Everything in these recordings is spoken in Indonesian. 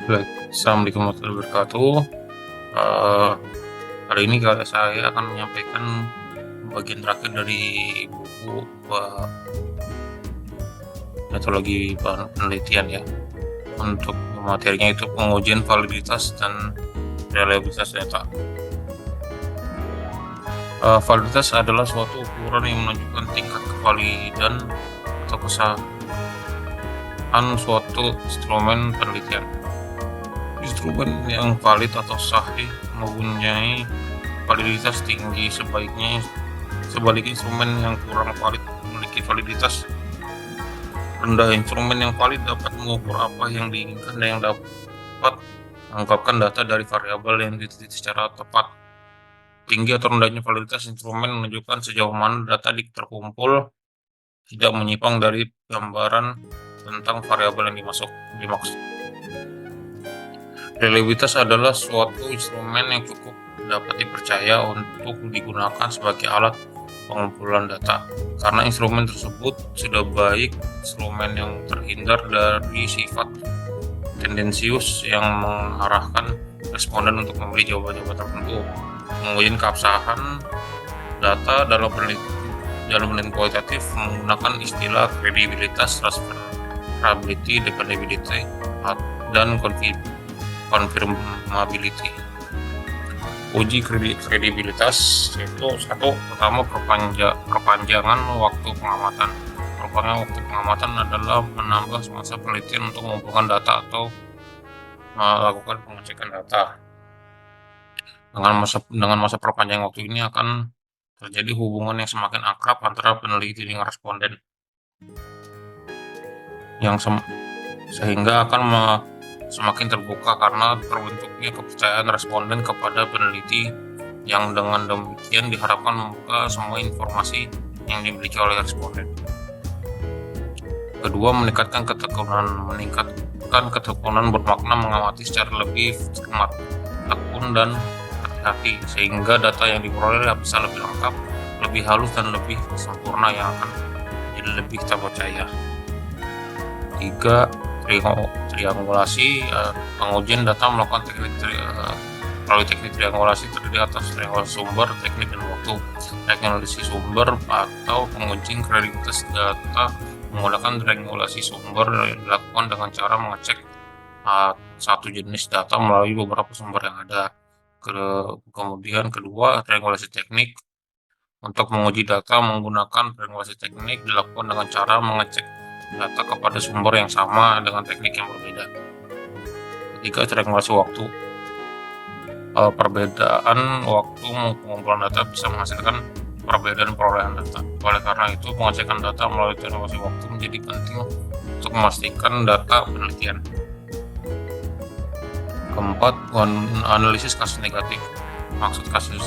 Baik, assalamualaikum warahmatullahi wabarakatuh. Eh, Hari ini saya akan menyampaikan bagian terakhir dari buku metodologi bahan penelitian ya. Untuk materinya itu pengujian validitas dan reliabilitas data. Validitas adalah suatu ukuran yang menunjukkan tingkat kevalidan atau kesahihan suatu instrumen penelitian. Instrumen yang valid atau sahih mempunyai validitas tinggi, sebaliknya instrumen yang kurang valid memiliki validitas rendah. Instrumen yang valid dapat mengukur apa yang diinginkan dan yang dapat mengungkapkan data dari variabel yang diteliti secara tepat. Tinggi atau rendahnya validitas instrumen menunjukkan sejauh mana data terkumpul tidak menyimpang dari gambaran tentang variabel yang dimaksud. Reliabilitas adalah suatu instrumen yang cukup dapat dipercaya untuk digunakan sebagai alat pengumpulan data. Karena instrumen tersebut sudah baik, instrumen yang terhindar dari sifat tendensius yang mengarahkan responden untuk memberi jawaban-jawaban tertentu. Menguji keabsahan data dalam penelitian kualitatif menggunakan istilah kredibilitas, transferability, dependability, dan confirmability. Uji kredibilitas itu pertama perpanjangan waktu pengamatan. Perpanjangan waktu pengamatan adalah menambah masa penelitian untuk mengumpulkan data atau melakukan pengecekan data. Dengan masa perpanjangan waktu ini akan terjadi hubungan yang semakin akrab antara peneliti dengan responden, sehingga akan semakin terbuka karena terbentuknya kepercayaan responden kepada peneliti, yang dengan demikian diharapkan membuka semua informasi yang dimiliki oleh responden. Kedua, meningkatkan ketekunan bermakna mengamati secara lebih cermat, tekun, dan hati-hati, sehingga data yang diperoleh bisa lebih lengkap, lebih halus, dan lebih sempurna, yang akan jadi lebih terpercaya. Tiga, triangulasi. Pengujian data melakukan melalui teknik triangulasi terdiri atas triangulasi sumber, teknik dan waktu. Triangulasi sumber atau pengujian kredibilitas data menggunakan triangulasi sumber dilakukan dengan cara mengecek satu jenis data melalui beberapa sumber yang ada. Kemudian kedua, triangulasi teknik. Untuk menguji data menggunakan triangulasi teknik dilakukan dengan cara mengecek data kepada sumber yang sama dengan teknik yang berbeda. Ketiga, triangulasi waktu. Perbedaan waktu pengumpulan data bisa menghasilkan perbedaan perolehan data. Oleh karena itu, pengecekan data melalui triangulasi waktu menjadi penting untuk memastikan data penelitian. Keempat, analisis kasus negatif. Maksud kasus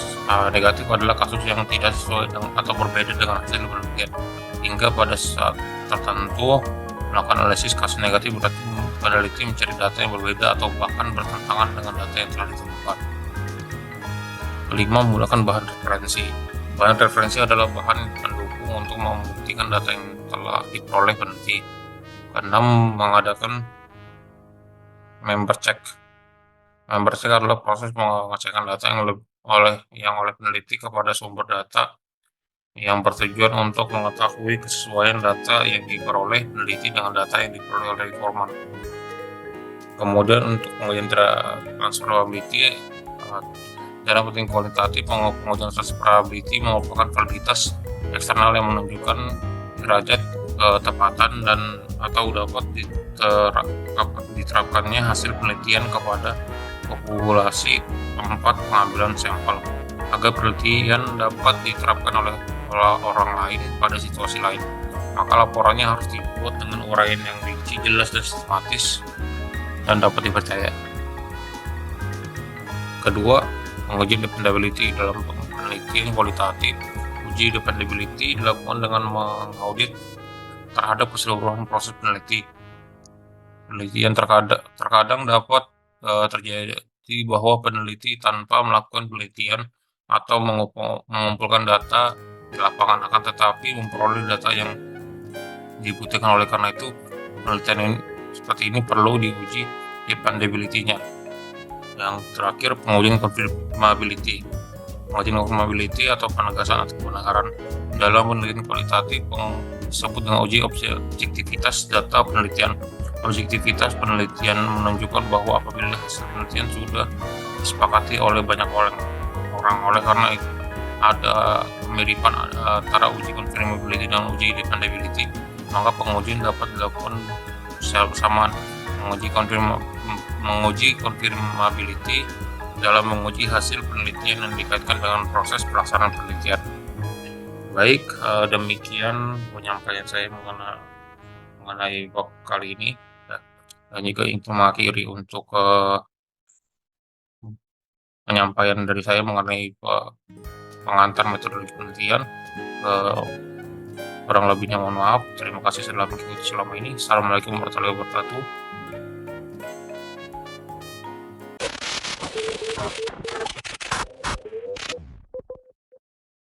negatif adalah kasus yang tidak sesuai dengan atau berbeda dengan hasil penelitian, hingga pada saat tertentu melakukan analisis kasus negatif berarti peneliti mencari data yang berbeda atau bahkan bertentangan dengan data yang telah ditemukan. Kelima, menggunakan bahan referensi. Bahan referensi adalah bahan pendukung untuk membuktikan data yang telah diperoleh peneliti. Keenam, mengadakan member check. Member check adalah proses pengecekan data yang oleh peneliti kepada sumber data yang bertujuan untuk mengetahui kesesuaian data yang diperoleh peneliti dengan data yang diperoleh oleh informan. Kemudian untuk pengujian transferability, cara penting kualitatif pengujian transferability merupakan validitas eksternal yang menunjukkan derajat ketepatan dan atau dapat diterapkannya hasil penelitian kepada populasi tempat pengambilan sampel, agar penelitian dapat diterapkan oleh orang lain pada situasi lain. Maka laporannya harus dibuat dengan uraian yang rinci, jelas, dan sistematis, dan dapat dipercaya. Kedua, menguji dependability. Dalam penelitian kualitatif, uji dependability dilakukan dengan mengaudit terhadap keseluruhan proses penelitian. Terkadang dapat terjadi bahwa peneliti tanpa melakukan penelitian atau mengumpulkan data di lapangan, akan tetapi memperoleh data yang dibutuhkan. Oleh karena itu, penelitian seperti ini perlu diuji dependability-nya. Yang terakhir, pengujian confirmability. Pengujian confirmability atau penegasan atau kebenaran dalam penelitian kualitatif disebut dengan uji objektivitas data penelitian. Objektivitas penelitian menunjukkan bahwa apabila hasil penelitian sudah disepakati oleh banyak orang, oleh karena itu ada kemiripan antara uji confirmability dan uji dependability, maka pengujian dapat dilakukan secara bersamaan. Menguji confirmability dalam menguji hasil penelitian yang dikaitkan dengan proses pelaksanaan penelitian. Baik, demikian penyampaian saya mengenai bab kali ini. Dan juga ingin mengakhiri untuk penyampaian dari saya mengenai pengantar metodologi penelitian. Kurang lebihnya mohon maaf. Terima kasih sudah mengikuti selama ini. Assalamualaikum warahmatullahi wabarakatuh.